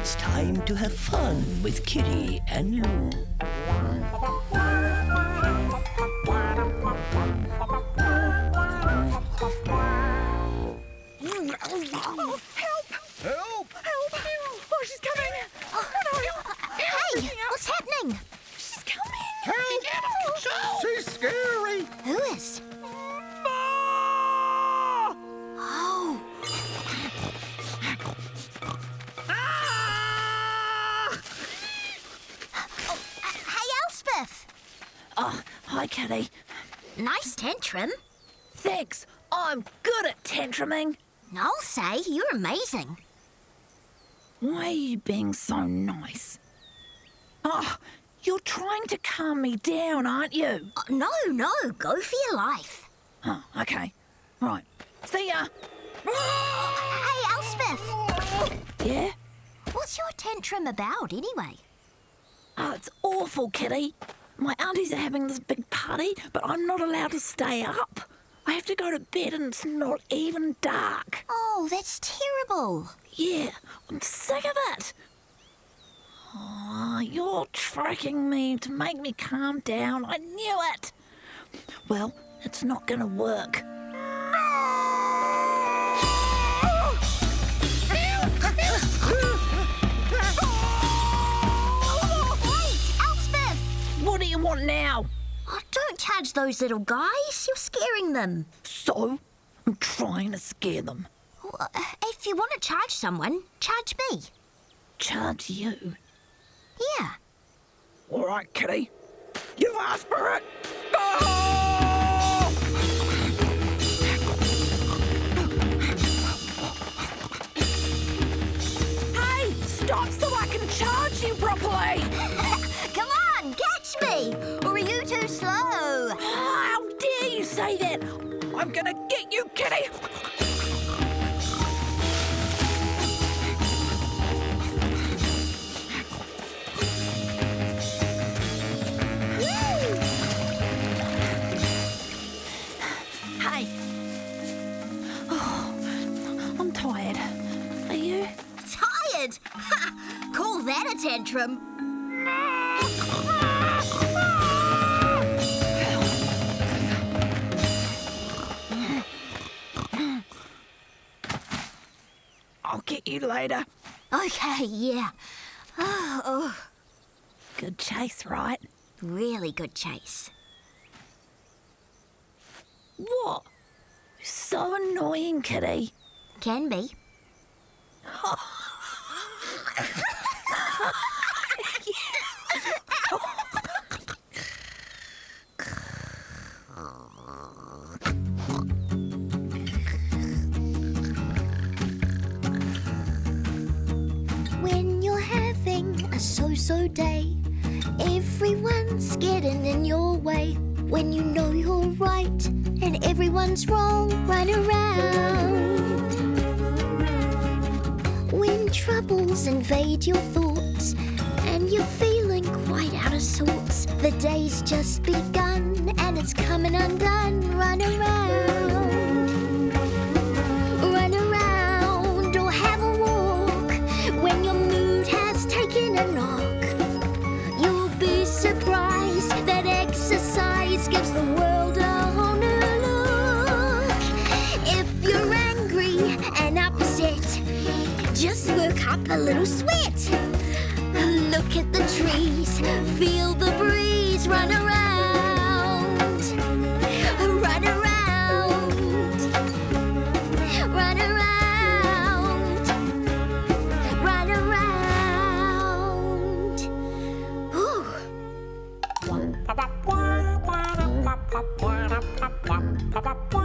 It's time to have fun with Kitty and Lou. Oh, help! Help! Help! Oh, she's coming! Oh, no. Hey, what's happening? She's coming! Help! She's scary! Who is? Oh, hey, Elspeth! Oh, hi, Kitty. Nice tantrum. Thanks. I'm good at tantruming. I'll say, you're amazing. Why are you being so nice? Oh, you're trying to calm me down, aren't you? No, go for your life. Oh, okay. Right. See ya. Hey, Elspeth! Yeah? What's your tantrum about, anyway? Oh, it's awful, Kitty. My aunties are having this big party, but I'm not allowed to stay up. I have to go to bed and it's not even dark. Oh, that's terrible. Yeah, I'm sick of it. Oh, you're tricking me to make me calm down. I knew it. Well, it's not going to work. Wait, Elspeth! What do you want now? Oh, don't charge those little guys. You're scaring them. So, I'm trying to scare them. Well, if you want to charge someone, charge me. Charge you? Yeah. All right, Kitty. You've asked for it. Hey, stop so I can charge you properly. Come on, catch me! Or are you too slow? How dare you say that? I'm gonna get you, Kitty. Hey. Oh, I'm tired. Are you? Tired? Ha! Call that a tantrum. I'll get you later. Okay, yeah. Oh, Good chase, right? really good chase. What? You're so annoying, Kitty. Can be. When you're having a so-so day, everyone's getting in your way. When you know you're right and everyone's wrong, run around. When troubles invade your thoughts and you're feeling quite out of sorts, the day's just begun and it's coming undone. Run around. Run around or have a walk when your mood has taken a knock. You'll be surprised that exercise gives the world a whole new look. If you're angry and upset, just work up a little sweat. Look at the trees, feel the breeze. Run around, run around, run around, run around. Ooh. Ba ba ba ba ba ba ba ba ba ba ba ba ba ba